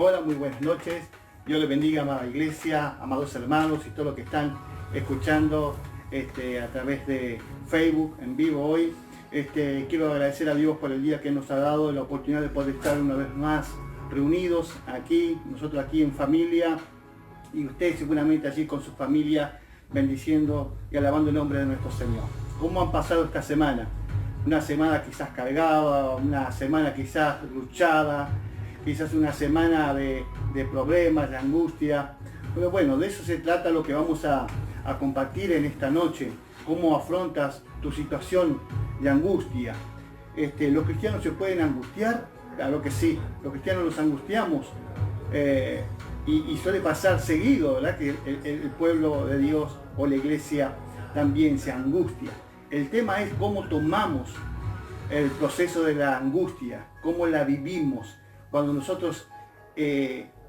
Hola, muy buenas noches. Dios les bendiga, amada iglesia, amados hermanos y todos los que están escuchando a través de Facebook en vivo hoy. Quiero agradecer a Dios por el día que nos ha dado la oportunidad de poder estar una vez más reunidos aquí, nosotros aquí en familia y ustedes seguramente allí con su familia, bendiciendo y alabando el nombre de nuestro Señor. ¿Cómo han pasado esta semana? Una semana quizás cargada, una semana quizás luchada, quizás una semana de problemas, de angustia. Pero bueno, de eso se trata lo que vamos a compartir en esta noche. ¿Cómo afrontas tu situación de angustia? ¿Los cristianos se pueden angustiar? Claro que sí, los cristianos nos angustiamos. Y suele pasar seguido, ¿verdad? Que el pueblo de Dios o la iglesia también se angustia. El tema es cómo tomamos el proceso de la angustia, cómo la vivimos, cuando nosotros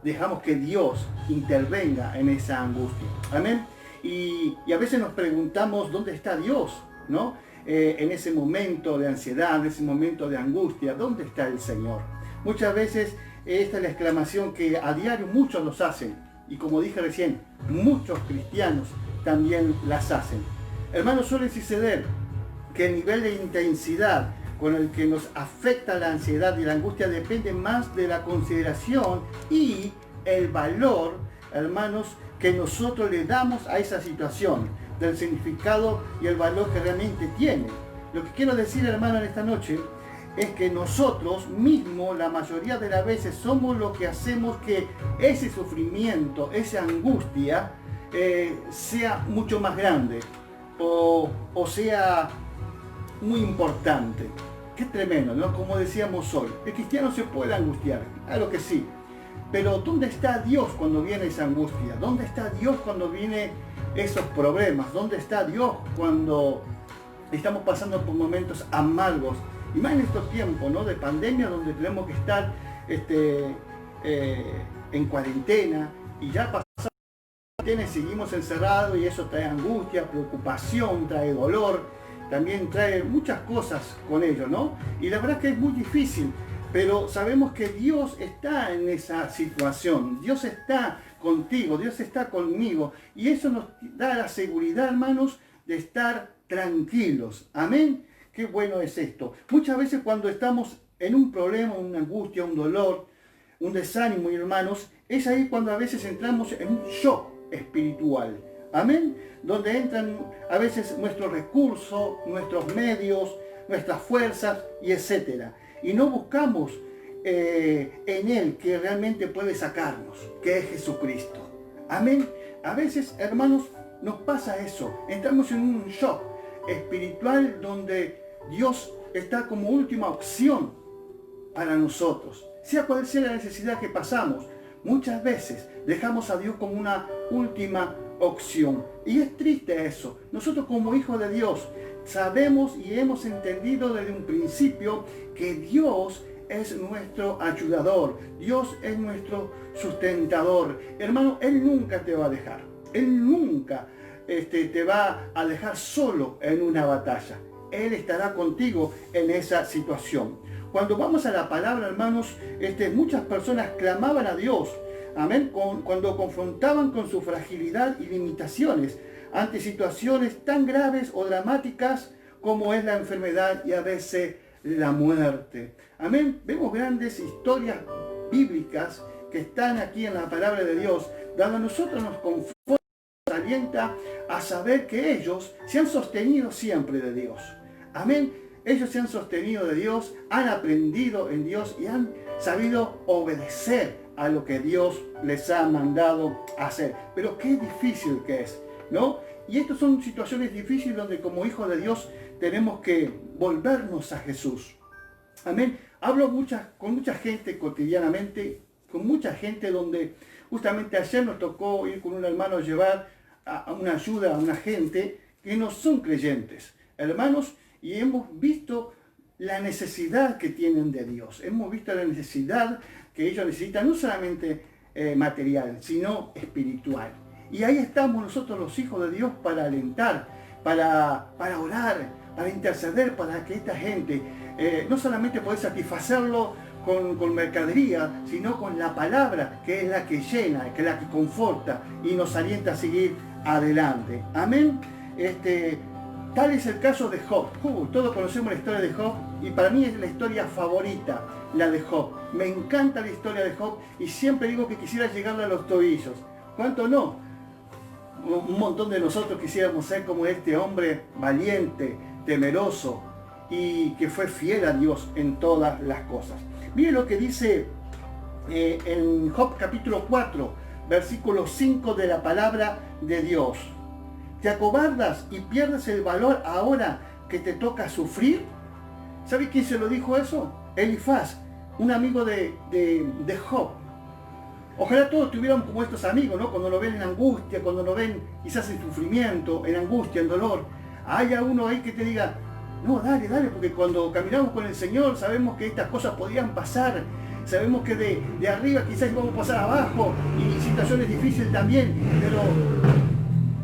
dejamos que Dios intervenga en esa angustia. Amén. Y a veces nos preguntamos dónde está Dios, ¿no? En ese momento de ansiedad, en ese momento de angustia, ¿dónde está el Señor? Muchas veces esta es la exclamación que a diario muchos los hacen. Y como dije recién, muchos cristianos también las hacen. Hermanos, suele suceder que el nivel de intensidad con el que nos afecta la ansiedad y la angustia depende más de la consideración y el valor, hermanos, que nosotros le damos a esa situación, del significado y el valor que realmente tiene. Lo que quiero decir, hermano, en esta noche es que nosotros mismos, la mayoría de las veces, somos los que hacemos que ese sufrimiento, esa angustia, sea mucho más grande o sea muy importante. Qué tremendo, ¿no? Como decíamos hoy, el cristiano se puede angustiar, claro que sí, pero ¿dónde está Dios cuando viene esa angustia? ¿Dónde está Dios cuando vienen esos problemas? ¿Dónde está Dios cuando estamos pasando por momentos amargos? Y más en estos tiempos, ¿no?, de pandemia, donde tenemos que estar en cuarentena, y ya pasamos la cuarentena y seguimos encerrados, y eso trae angustia, preocupación, trae dolor, también trae muchas cosas con ello, ¿no? Y la verdad es que es muy difícil, pero sabemos que Dios está en esa situación, Dios está contigo, Dios está conmigo, y eso nos da la seguridad, hermanos, de estar tranquilos. Amén. Qué bueno es esto. Muchas veces cuando estamos en un problema, una angustia, un dolor, un desánimo, hermanos, es ahí cuando a veces entramos en un shock espiritual. Amén. Donde entran a veces nuestros recursos, nuestros medios, nuestras fuerzas y etcétera. Y no buscamos en Él, que realmente puede sacarnos, que es Jesucristo. Amén. A veces, hermanos, nos pasa eso. Entramos en un shock espiritual donde Dios está como última opción para nosotros. Sea cual sea la necesidad que pasamos, muchas veces dejamos a Dios como una última opción. Y es triste eso. Nosotros como hijos de Dios sabemos y hemos entendido desde un principio que Dios es nuestro ayudador. Dios es nuestro sustentador. Hermano, Él nunca te va a dejar. Él nunca te va a dejar solo en una batalla. Él estará contigo en esa situación. Cuando vamos a la palabra, hermanos, muchas personas clamaban a Dios, amén, cuando confrontaban con su fragilidad y limitaciones ante situaciones tan graves o dramáticas como es la enfermedad y a veces la muerte. Amén. Vemos grandes historias bíblicas que están aquí en la palabra de Dios, donde a nosotros nos conforta, nos alienta a saber que ellos se han sostenido siempre de Dios. Amén. Ellos se han sostenido de Dios, han aprendido en Dios y han sabido obedecer a lo que Dios les ha mandado hacer. Pero qué difícil que es, ¿no? Y estas son situaciones difíciles donde como hijos de Dios tenemos que volvernos a Jesús. Amén. Hablo con mucha gente cotidianamente, con mucha gente donde justamente ayer nos tocó ir con un hermano a llevar a una ayuda a una gente que no son creyentes. Hermanos, y hemos visto la necesidad que tienen de Dios. Hemos visto la necesidad que ellos necesitan, no solamente material, sino espiritual. Y ahí estamos nosotros los hijos de Dios para alentar, para orar, para interceder, para que esta gente no solamente poder satisfacerlo con mercadería, sino con la palabra, que es la que llena, que es la que conforta y nos alienta a seguir adelante. Amén. Tal es el caso de Job. Todos conocemos la historia de Job y para mí es la historia favorita, la de Job. Me encanta la historia de Job y siempre digo que quisiera llegarle a los tobillos. ¿Cuánto no? Un montón de nosotros quisiéramos ser como este hombre valiente, temeroso y que fue fiel a Dios en todas las cosas. Miren lo que dice en Job capítulo 4, versículo 5 de la palabra de Dios. ¿Te acobardas y pierdes el valor ahora que te toca sufrir? ¿Sabe quién se lo dijo eso? Elifaz, un amigo de Job. Ojalá todos tuvieran como estos amigos, ¿no? Cuando lo ven en angustia, cuando lo ven quizás en sufrimiento, en angustia, en dolor. Haya uno ahí que te diga, no, dale, porque cuando caminamos con el Señor sabemos que estas cosas podían pasar. Sabemos que de arriba quizás vamos a pasar abajo y situaciones difíciles también, pero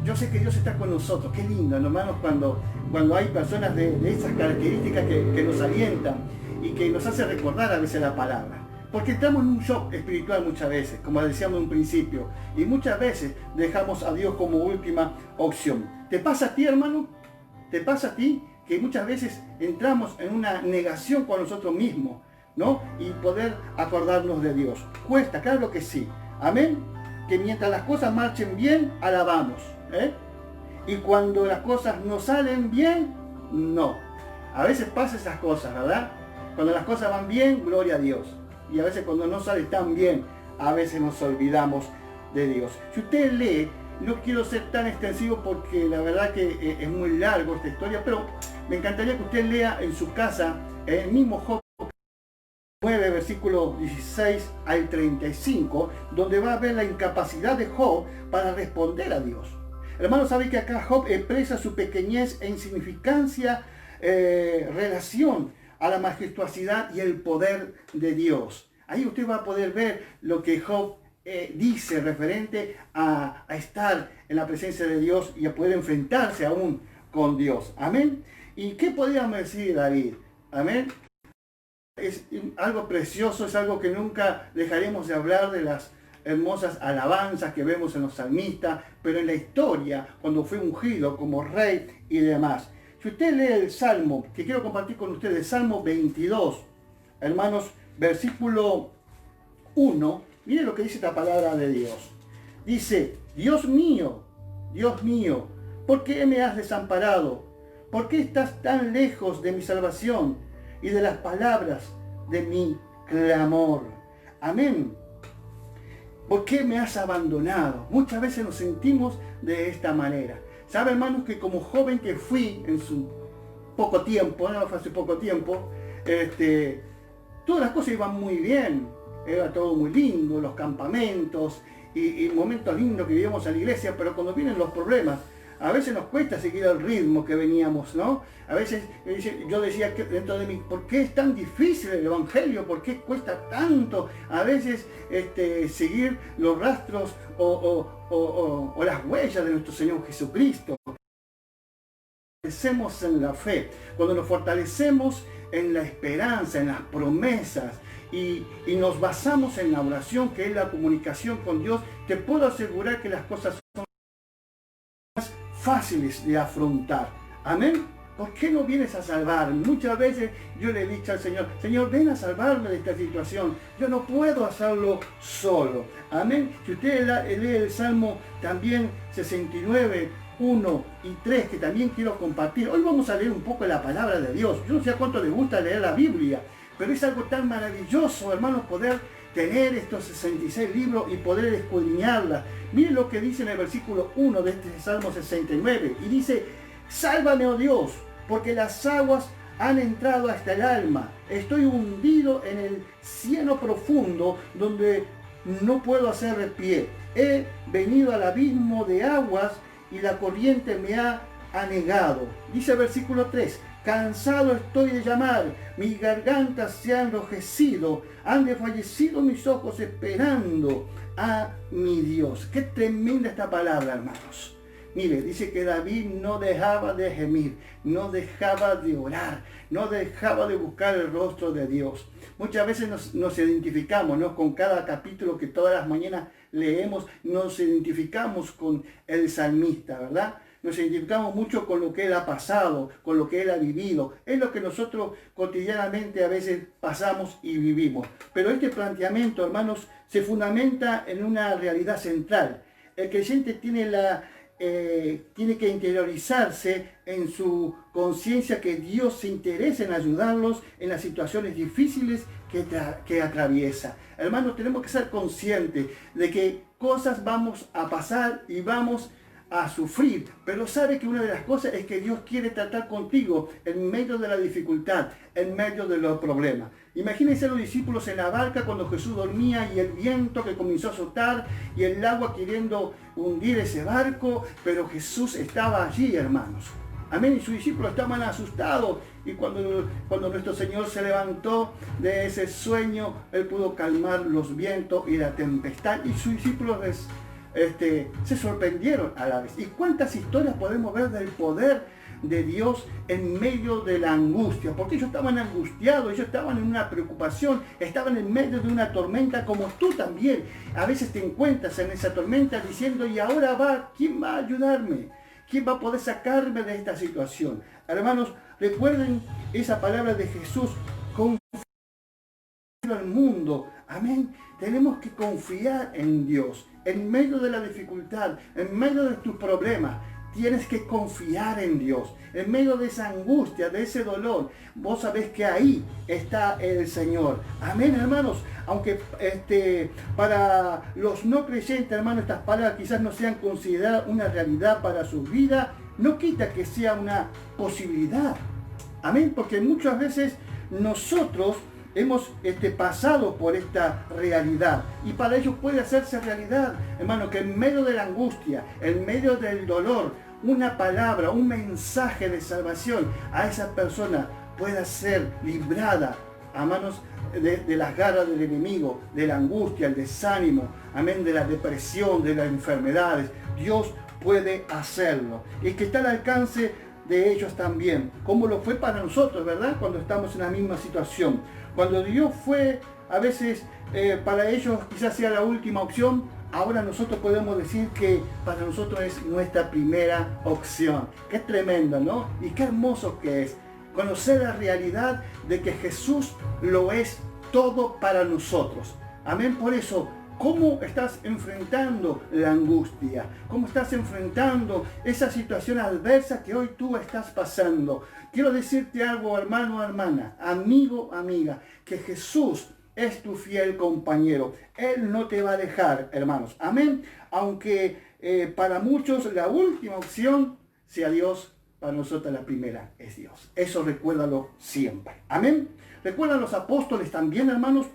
yo sé que Dios está con nosotros. Qué lindo, hermanos, cuando hay personas de esas características que nos alientan y que nos hace recordar a veces la palabra. Porque estamos en un shock espiritual muchas veces, como decíamos en un principio, y muchas veces dejamos a Dios como última opción. ¿Te pasa a ti, hermano? ¿Te pasa a ti que muchas veces entramos en una negación con nosotros mismos, ¿no? Y poder acordarnos de Dios. Cuesta, claro que sí. Amén. Que mientras las cosas marchen bien, alabamos. Y cuando las cosas no salen bien, no. A veces pasa esas cosas, ¿verdad? Cuando las cosas van bien, gloria a Dios. Y a veces cuando no sale tan bien, a veces nos olvidamos de Dios. Si usted lee, no quiero ser tan extensivo porque la verdad que es muy largo esta historia, pero me encantaría que usted lea en su casa el mismo Job 9, versículo 16 al 35, donde va a ver la incapacidad de Job para responder a Dios. Hermano, sabe que acá Job expresa su pequeñez e insignificancia relación a la majestuosidad y el poder de Dios. Ahí usted va a poder ver lo que Job dice referente a estar en la presencia de Dios y a poder enfrentarse aún con Dios. Amén. ¿Y qué podríamos decir, David? Amén. Es algo precioso, es algo que nunca dejaremos de hablar de las hermosas alabanzas que vemos en los salmistas, pero en la historia, cuando fue ungido como rey y demás. Si usted lee el Salmo, que quiero compartir con ustedes, Salmo 22, hermanos, versículo 1, mire lo que dice esta palabra de Dios. Dice, Dios mío, ¿por qué me has desamparado? ¿Por qué estás tan lejos de mi salvación y de las palabras de mi clamor? Amén. ¿Por qué me has abandonado? Muchas veces nos sentimos de esta manera. ¿Sabe, hermanos, que como joven que fui en su poco tiempo, no fue hace poco tiempo, todas las cosas iban muy bien, era todo muy lindo, los campamentos y momentos lindos que vivíamos en la iglesia, pero cuando vienen los problemas, a veces nos cuesta seguir el ritmo que veníamos, ¿no? A veces yo decía que dentro de mí, ¿por qué es tan difícil el Evangelio? ¿Por qué cuesta tanto a veces seguir los rastros o las huellas de nuestro Señor Jesucristo? Fortalecemos en la fe, cuando nos fortalecemos en la esperanza, en las promesas y nos basamos en la oración, que es la comunicación con Dios, te puedo asegurar que las cosas son más fáciles de afrontar. Amén. ¿Por qué no vienes a salvarme? Muchas veces yo le he dicho al Señor, Señor, ven a salvarme de esta situación. Yo no puedo hacerlo solo. Amén. Si usted lee el Salmo también 69, 1 y 3, que también quiero compartir. Hoy vamos a leer un poco la palabra de Dios. Yo no sé a cuánto les gusta leer la Biblia, pero es algo tan maravilloso, hermanos, poder tener estos 66 libros y poder escudriñarla. Miren lo que dice en el versículo 1 de este Salmo 69. Y dice, sálvame, oh Dios, porque las aguas han entrado hasta el alma. Estoy hundido en el cieno profundo donde no puedo hacer pie. He venido al abismo de aguas y la corriente me ha anegado. Dice el versículo 3. Cansado estoy de llamar, mis gargantas se han enrojecido, han desfallecido mis ojos esperando a mi Dios. Qué tremenda esta palabra, hermanos. Mire, dice que David no dejaba de gemir, no dejaba de orar, no dejaba de buscar el rostro de Dios. Muchas veces nos identificamos, ¿no?, con cada capítulo que todas las mañanas leemos, nos identificamos con el salmista, ¿verdad? Nos identificamos mucho con lo que él ha pasado, con lo que él ha vivido. Es lo que nosotros cotidianamente a veces pasamos y vivimos. Pero este planteamiento, hermanos, se fundamenta en una realidad central. El creyente tiene que interiorizarse en su conciencia que Dios se interesa en ayudarlos en las situaciones difíciles que atraviesa. Hermanos, tenemos que ser conscientes de que cosas vamos a pasar y vamos a sufrir, pero sabe que una de las cosas es que Dios quiere tratar contigo en medio de la dificultad, en medio de los problemas. Imagínense los discípulos en la barca cuando Jesús dormía y el viento que comenzó a azotar y el agua queriendo hundir ese barco, pero Jesús estaba allí, hermanos. Amén, y sus discípulos estaban asustados, y cuando nuestro Señor se levantó de ese sueño, Él pudo calmar los vientos y la tempestad, y sus discípulos se sorprendieron a la vez. ¿Y cuántas historias podemos ver del poder de Dios en medio de la angustia? Porque ellos estaban angustiados, ellos estaban en una preocupación, estaban en medio de una tormenta, como tú también. A veces te encuentras en esa tormenta diciendo, ¿y ahora quién va a ayudarme? ¿Quién va a poder sacarme de esta situación? Hermanos, recuerden esa palabra de Jesús, confía al mundo. Amén. Tenemos que confiar en Dios. En medio de la dificultad, en medio de tus problemas, tienes que confiar en Dios. En medio de esa angustia, de ese dolor, vos sabés que ahí está el Señor. Amén, hermanos. Aunque para los no creyentes, hermanos, estas palabras quizás no sean consideradas una realidad para su vida, no quita que sea una posibilidad. Amén, porque muchas veces nosotros hemos pasado por esta realidad, y para ellos puede hacerse realidad, hermano, que en medio de la angustia, en medio del dolor, una palabra, un mensaje de salvación a esa persona pueda ser librada a manos de las garras del enemigo, de la angustia, el desánimo, amén, de la depresión, de las enfermedades. Dios puede hacerlo, y que está al alcance de ellos también, como lo fue para nosotros, ¿verdad? Cuando estamos en la misma situación. Cuando Dios fue, a veces, para ellos quizás sea la última opción, ahora nosotros podemos decir que para nosotros es nuestra primera opción. Qué tremendo, ¿no? Y qué hermoso que es conocer la realidad de que Jesús lo es todo para nosotros. Amén. Por eso, ¿cómo estás enfrentando la angustia? ¿Cómo estás enfrentando esa situación adversa que hoy tú estás pasando? Quiero decirte algo, hermano, hermana, amigo, amiga, que Jesús es tu fiel compañero. Él no te va a dejar, hermanos. Amén. Aunque para muchos la última opción sea Dios, para nosotros la primera es Dios. Eso recuérdalo siempre. Amén. Recuerdan los apóstoles también, hermanos,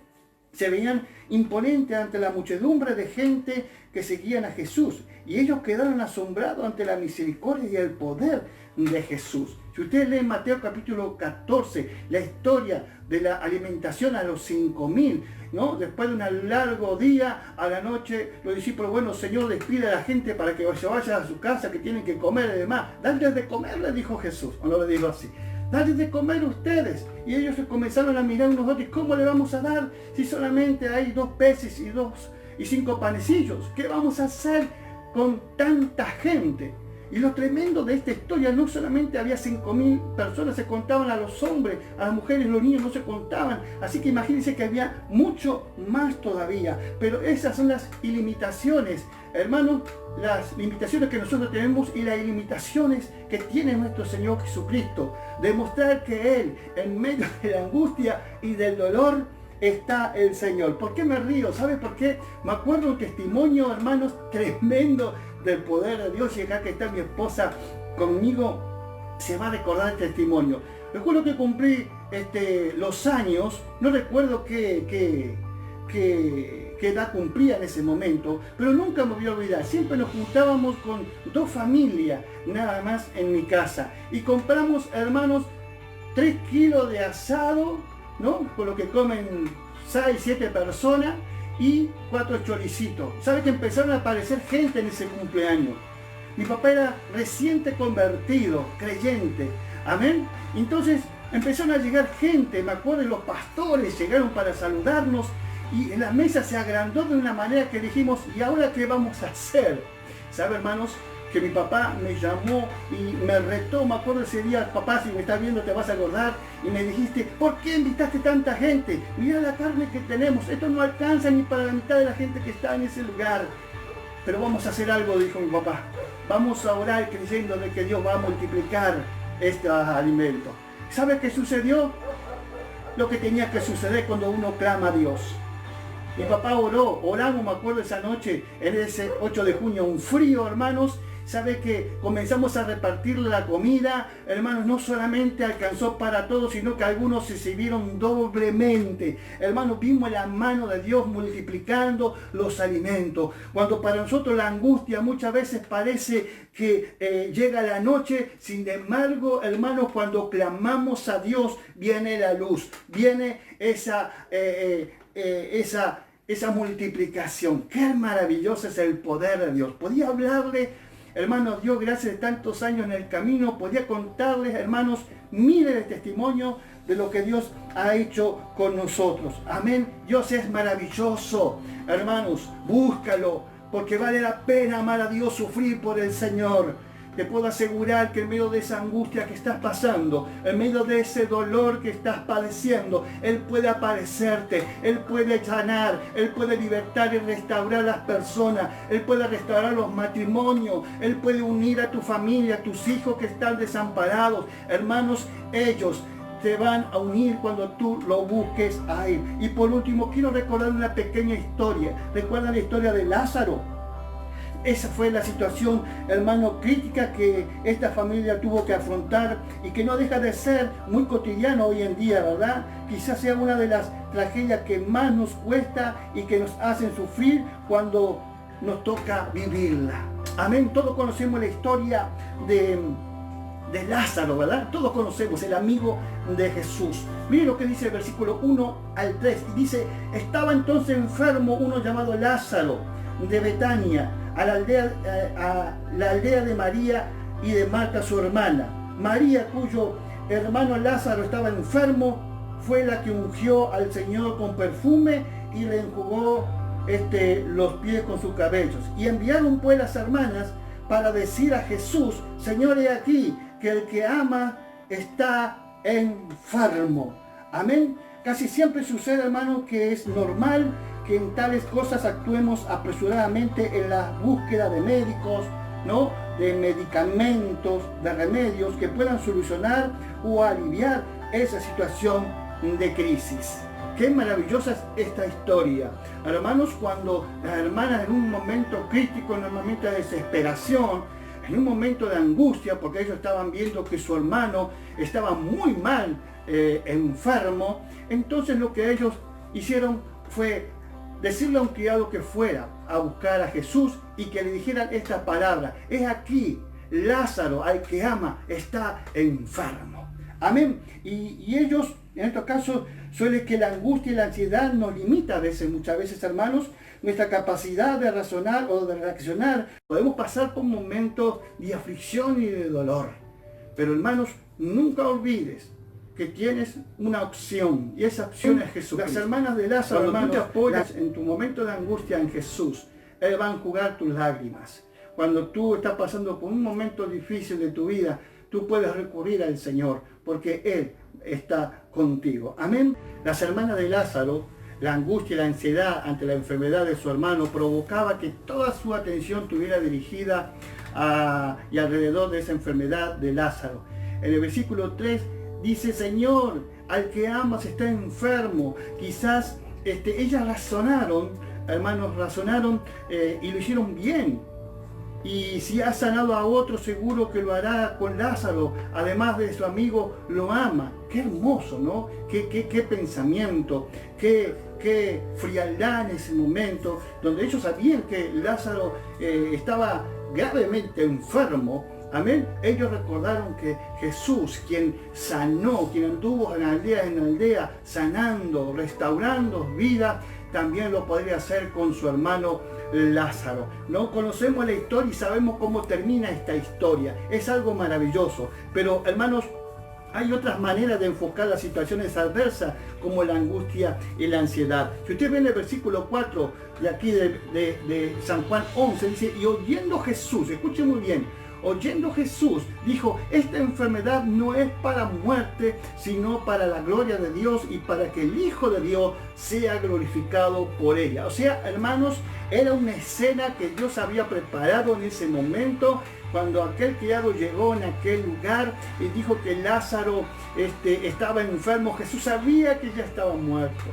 se veían imponentes ante la muchedumbre de gente que seguían a Jesús, y ellos quedaron asombrados ante la misericordia y el poder de Jesús. Si usted lee Mateo capítulo 14, la historia de la alimentación a los 5.000, ¿no? Después de un largo día, a la noche, los discípulos, bueno, Señor, despide a la gente para que se vaya a su casa, que tienen que comer y demás. Darles de comer, le dijo Jesús, o no le dijo así. Dale de comer ustedes. Y ellos comenzaron a mirar unos otros, ¿cómo le vamos a dar si solamente hay 2 peces y 5 panecillos? ¿Qué vamos a hacer con tanta gente? Y lo tremendo de esta historia, no solamente había 5.000 personas, se contaban a los hombres, a las mujeres, los niños no se contaban. Así que imagínense que había mucho más todavía. Pero esas son las ilimitaciones, hermanos, las limitaciones que nosotros tenemos y las limitaciones que tiene nuestro Señor Jesucristo. Demostrar que Él, en medio de la angustia y del dolor, está el Señor. ¿Por qué me río? ¿Sabe por qué? Me acuerdo un testimonio, hermanos, tremendo del poder de Dios. Y acá que está mi esposa conmigo, se va a recordar el testimonio. Recuerdo que cumplí los años, no recuerdo qué edad cumplía en ese momento, pero nunca me voy a olvidar. Siempre nos juntábamos con 2 familias, nada más en mi casa. Y compramos, hermanos, 3 kilos de asado, ¿no? Con lo que comen 6, 7 personas, y 4 choricitos. ¿Sabe que empezaron a aparecer gente en ese cumpleaños? Mi papá era reciente convertido, creyente. Amén. Entonces empezaron a llegar gente, me acuerdo, los pastores llegaron para saludarnos y en la mesa se agrandó de una manera que dijimos, ¿y ahora qué vamos a hacer? ¿Sabe, hermanos? Que mi papá me llamó y me retó, me acuerdo ese día, papá, si me estás viendo te vas a acordar, y me dijiste, ¿por qué invitaste tanta gente? Mira la carne que tenemos, esto no alcanza ni para la mitad de la gente que está en ese lugar. Pero vamos a hacer algo, dijo mi papá. Vamos a orar creyendo de que Dios va a multiplicar estos alimentos. ¿Sabe qué sucedió? Lo que tenía que suceder cuando uno clama a Dios. Mi papá oramos, me acuerdo esa noche, en ese 8 de junio, un frío, hermanos. Sabe que comenzamos a repartir la comida, hermanos, no solamente alcanzó para todos, sino que algunos se sirvieron doblemente. Hermanos, vimos la mano de Dios multiplicando los alimentos. Cuando para nosotros la angustia muchas veces parece que llega la noche, sin embargo, hermanos, cuando clamamos a Dios, viene la luz, viene esa multiplicación. Qué maravilloso es el poder de Dios. Podía hablarle, hermanos, Dios, gracias de tantos años en el camino, podía contarles, hermanos, miles de testimonios de lo que Dios ha hecho con nosotros. Amén. Dios es maravilloso. Hermanos, búscalo, porque vale la pena amar a Dios, sufrir por el Señor. Te puedo asegurar que en medio de esa angustia que estás pasando, en medio de ese dolor que estás padeciendo, Él puede aparecerte, Él puede sanar, Él puede libertar y restaurar a las personas, Él puede restaurar los matrimonios, Él puede unir a tu familia, a tus hijos que están desamparados. Hermanos, ellos te van a unir cuando tú lo busques a Él. Y por último, quiero recordar una pequeña historia. ¿Recuerdan la historia de Lázaro? Esa fue la situación, hermano, crítica que esta familia tuvo que afrontar y que no deja de ser muy cotidiano hoy en día, ¿verdad? Quizás sea una de las tragedias que más nos cuesta y que nos hacen sufrir cuando nos toca vivirla. Amén. Todos conocemos la historia de Lázaro, ¿verdad? Todos conocemos el amigo de Jesús. Miren lo que dice el versículo 1 al 3. Y dice, estaba entonces enfermo uno llamado Lázaro de Betania, a la aldea de María y de Marta su hermana. María, cuyo hermano Lázaro estaba enfermo, fue la que ungió al Señor con perfume y le enjugó los pies con sus cabellos. Y enviaron pues las hermanas para decir a Jesús, Señor, he aquí que el que ama está enfermo. Amén. Casi siempre sucede, hermano, que es normal que en tales cosas actuemos apresuradamente en la búsqueda de médicos, ¿no? De medicamentos, de remedios que puedan solucionar o aliviar esa situación de crisis. Qué maravillosa es esta historia. Hermanos, cuando las hermanas en un momento crítico, en un momento de desesperación, en un momento de angustia, porque ellos estaban viendo que su hermano estaba muy mal, enfermo, entonces lo que ellos hicieron fue decirle a un criado que fuera a buscar a Jesús y que le dijeran esta palabra: es aquí, Lázaro, al que ama, está enfermo. Amén. Y ellos, en estos casos, suele que la angustia y la ansiedad nos limita muchas veces, hermanos, nuestra capacidad de razonar o de reaccionar. Podemos pasar por momentos de aflicción y de dolor. Pero, hermanos, nunca olvides que tienes una opción, y esa opción es Jesús. Las hermanas de Lázaro, cuando tú te apoyas en tu momento de angustia en Jesús, Él va a enjugar tus lágrimas. Cuando tú estás pasando por un momento difícil de tu vida, tú puedes recurrir al Señor, porque Él está contigo. Amén. Las hermanas de Lázaro, la angustia y la ansiedad ante la enfermedad de su hermano provocaba que toda su atención estuviera dirigida y alrededor de esa enfermedad de Lázaro. En el versículo 3 dice, Señor, al que amas está enfermo. Quizás ellas razonaron, hermanos, y lo hicieron bien. Y si ha sanado a otro, seguro que lo hará con Lázaro. Además de su amigo, lo ama. Qué hermoso, ¿no? Qué pensamiento, qué frialdad en ese momento, donde ellos sabían que Lázaro estaba gravemente enfermo. Amén. Ellos recordaron que Jesús, quien sanó, quien anduvo en aldea, sanando, restaurando vida, también lo podría hacer con su hermano Lázaro. No conocemos la historia y sabemos cómo termina esta historia. Es algo maravilloso. Pero hermanos, hay otras maneras de enfocar las situaciones adversas, como la angustia y la ansiedad. Si usted ve en el versículo 4 de aquí de San Juan 11, dice, y oyendo Jesús, escuche muy bien, oyendo Jesús, dijo, esta enfermedad no es para muerte, sino para la gloria de Dios y para que el Hijo de Dios sea glorificado por ella. O sea, hermanos, era una escena que Dios había preparado en ese momento, cuando aquel criado llegó en aquel lugar y dijo que Lázaro estaba enfermo. Jesús sabía que ya estaba muerto.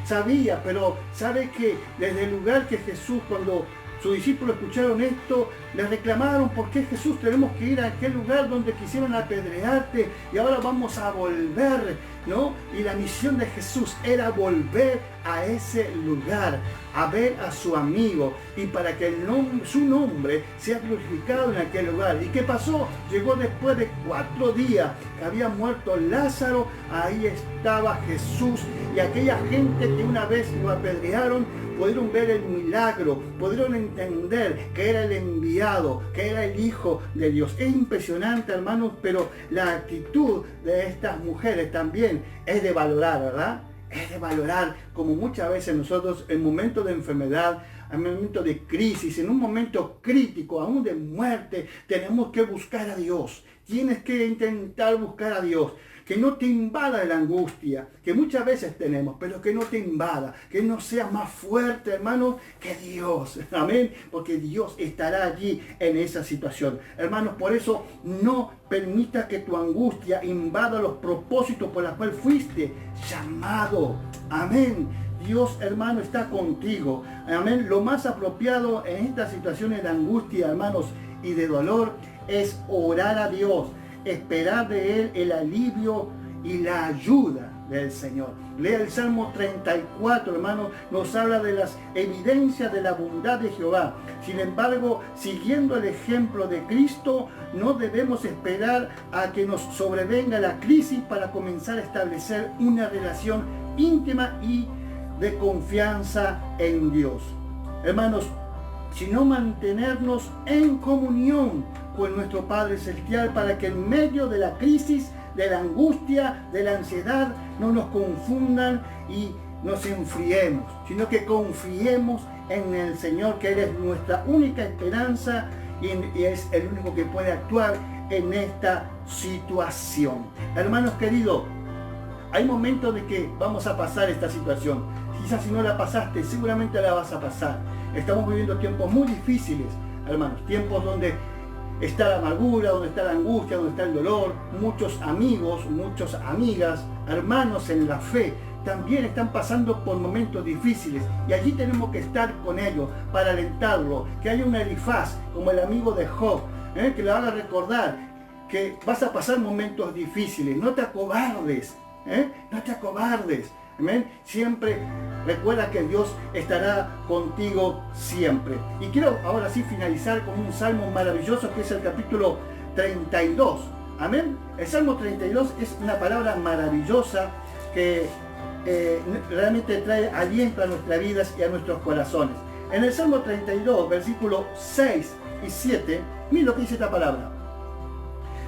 Sabía, pero sabe que desde el lugar que Jesús, cuando sus discípulos escucharon esto, le reclamaron, ¿por qué Jesús tenemos que ir a aquel lugar donde quisieron apedrearte y ahora vamos a volver? ¿No? Y la misión de Jesús era volver a ese lugar, a ver a su amigo y para que su nombre sea glorificado en aquel lugar. ¿Y qué pasó? Llegó después de 4 días que había muerto Lázaro, ahí estaba Jesús y aquella gente que una vez lo apedrearon pudieron ver el milagro, pudieron entender que era el enviado, que era el Hijo de Dios. Es impresionante, hermanos, pero la actitud de estas mujeres también es de valorar, ¿verdad? Es de valorar, como muchas veces nosotros en momentos de enfermedad, en momentos de crisis, en un momento crítico, aún de muerte, tenemos que buscar a Dios. Tienes que intentar buscar a Dios. Que no te invada la angustia, que muchas veces tenemos, pero que no te invada, que no sea más fuerte, hermano, que Dios. Amén, porque Dios estará allí en esa situación. Hermanos, por eso no permita que tu angustia invada los propósitos por los cuales fuiste llamado. Amén. Dios, hermano, está contigo. Amén. Lo más apropiado en estas situaciones de angustia, hermanos, y de dolor, es orar a Dios. Esperar de Él el alivio y la ayuda del Señor. Lea el Salmo 34, hermano, nos habla de las evidencias de la bondad de Jehová. Sin embargo, siguiendo el ejemplo de Cristo, no debemos esperar a que nos sobrevenga la crisis para comenzar a establecer una relación íntima y de confianza en Dios. Hermanos, sino mantenernos en comunión con nuestro Padre Celestial para que en medio de la crisis, de la angustia, de la ansiedad, no nos confundan y nos enfriemos, sino que confiemos en el Señor, que Él es nuestra única esperanza y es el único que puede actuar en esta situación. Hermanos queridos, hay momentos de que vamos a pasar esta situación. Quizás si no la pasaste, seguramente la vas a pasar. Estamos viviendo tiempos muy difíciles, hermanos, tiempos donde está la amargura, donde está la angustia, donde está el dolor. Muchos amigos, muchas amigas, hermanos en la fe, también están pasando por momentos difíciles. Y allí tenemos que estar con ellos para alentarlo. Que haya un Elifaz, como el amigo de Job, que le haga recordar que vas a pasar momentos difíciles. No te acobardes, no te acobardes. Amén. Siempre recuerda que Dios estará contigo siempre. Y quiero ahora sí finalizar con un salmo maravilloso que es el capítulo 32. Amén. El Salmo 32 es una palabra maravillosa que realmente trae aliento a nuestras vidas y a nuestros corazones. En el Salmo 32, versículos 6 y 7, mira lo que dice esta palabra.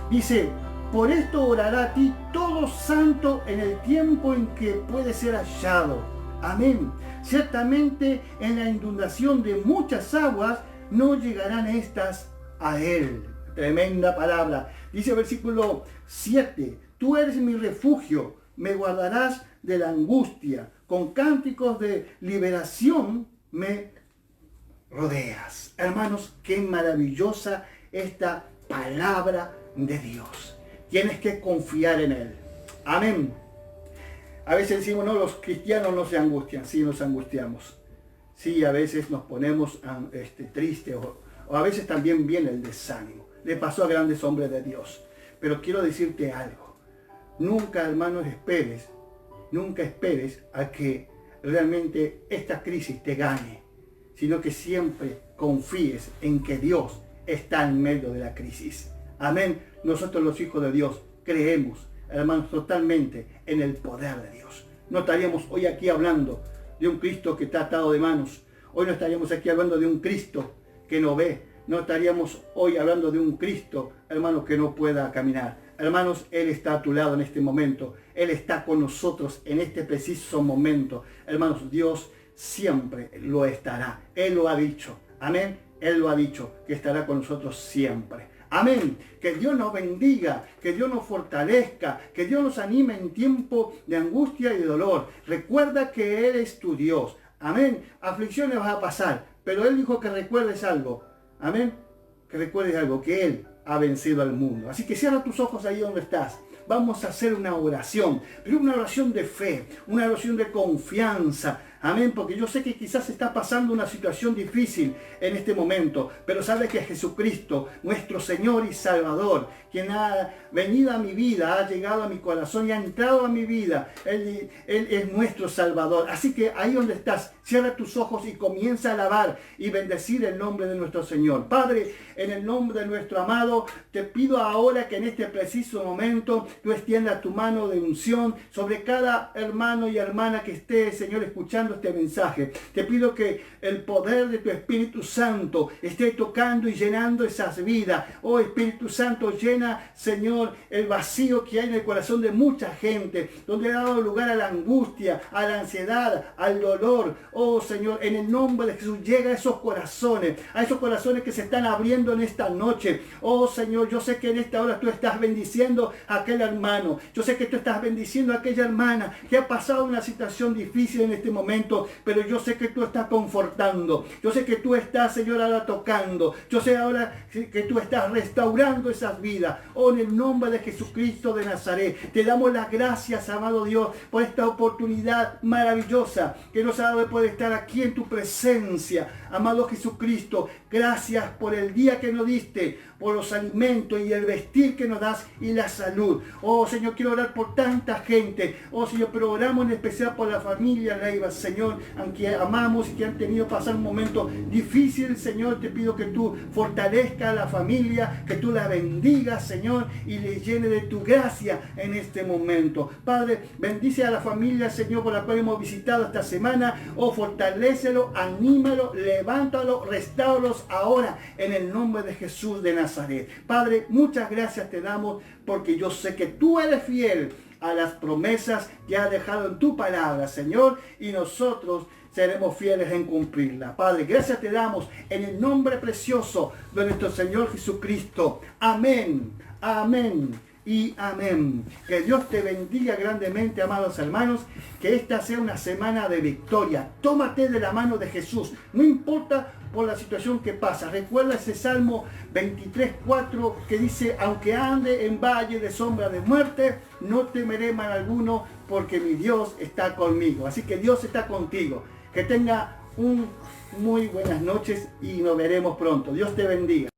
Dice: por esto orará a ti todo santo en el tiempo en que puede ser hallado. Amén. Ciertamente en la inundación de muchas aguas no llegarán estas a él. Tremenda palabra. Dice el versículo 7. Tú eres mi refugio, me guardarás de la angustia. Con cánticos de liberación me rodeas. Hermanos, qué maravillosa esta palabra de Dios. Tienes que confiar en Él. Amén. A veces decimos, no, los cristianos no se angustian. Sí, nos angustiamos. Sí, a veces nos ponemos tristes o a veces también viene el desánimo. Le pasó a grandes hombres de Dios. Pero quiero decirte algo. Nunca, hermanos, nunca esperes a que realmente esta crisis te gane, sino que siempre confíes en que Dios está en medio de la crisis. Amén. Nosotros los hijos de Dios creemos, hermanos, totalmente en el poder de Dios. No estaríamos hoy aquí hablando de un Cristo que está atado de manos. Hoy no estaríamos aquí hablando de un Cristo que no ve. No estaríamos hoy hablando de un Cristo, hermanos, que no pueda caminar. Hermanos, Él está a tu lado en este momento. Él está con nosotros en este preciso momento. Hermanos, Dios siempre lo estará. Él lo ha dicho. Amén. Él lo ha dicho, que estará con nosotros siempre. Amén. Que Dios nos bendiga, que Dios nos fortalezca, que Dios nos anime en tiempo de angustia y de dolor. Recuerda que Él es tu Dios. Amén. Aflicciones vas a pasar, pero Él dijo que recuerdes algo. Amén. Que recuerdes algo, que Él ha vencido al mundo. Así que cierra tus ojos ahí donde estás. Vamos a hacer una oración, pero una oración de fe, una oración de confianza. Amén, porque yo sé que quizás está pasando una situación difícil en este momento, pero sabe que Jesucristo, nuestro Señor y Salvador, quien ha venido a mi vida, ha llegado a mi corazón y ha entrado a mi vida, Él es nuestro Salvador. Así que ahí donde estás, cierra tus ojos y comienza a alabar y bendecir el nombre de nuestro Señor. Padre, en el nombre de nuestro amado, te pido ahora que en este preciso momento tú extiendas tu mano de unción sobre cada hermano y hermana que esté, Señor, escuchando este mensaje. Te pido que el poder de tu Espíritu Santo esté tocando y llenando esas vidas. Oh Espíritu Santo, llena, Señor, el vacío que hay en el corazón de mucha gente, donde ha dado lugar a la angustia, a la ansiedad, al dolor. Oh Señor, en el nombre de Jesús, llega a esos corazones que se están abriendo en esta noche. Oh Señor, yo sé que en esta hora tú estás bendiciendo a aquel hermano. Yo sé que tú estás bendiciendo a aquella hermana que ha pasado una situación difícil en este momento, pero yo sé que tú estás confortando. Yo sé que tú estás, Señor, ahora tocando. Yo sé ahora que tú estás restaurando esas vidas. Oh, en el nombre de Jesucristo de Nazaret, te damos las gracias, amado Dios, por esta oportunidad maravillosa que nos ha dado de poder estar aquí en tu presencia. Amado Jesucristo, gracias por el día que nos diste, por los alimentos y el vestir que nos das y la salud. Oh Señor, quiero orar por tanta gente. Oh Señor, pero oramos en especial por la familia Leiva, Señor, aunque amamos y que han tenido que pasar un momento difícil. Señor, te pido que tú fortalezcas a la familia, que tú la bendigas, Señor, y le llene de tu gracia en este momento. Padre, bendice a la familia, Señor, por la cual hemos visitado esta semana. Oh, fortalécelo, anímalo, levántalo, restáuralos ahora en el nombre de Jesús de Nazaret. Padre, muchas gracias te damos porque yo sé que tú eres fiel a las promesas que has dejado en tu palabra, Señor, y nosotros seremos fieles en cumplirla. Padre, gracias te damos en el nombre precioso de nuestro Señor Jesucristo. Amén, amén y amén. Que Dios te bendiga grandemente, amados hermanos. Que esta sea una semana de victoria. Tómate de la mano de Jesús. No importa por la situación que pasa. Recuerda ese Salmo 23:4 que dice: aunque ande en valle de sombra de muerte, no temeré mal alguno, porque mi Dios está conmigo. Así que Dios está contigo. Que tenga muy buenas noches y nos veremos pronto. Dios te bendiga.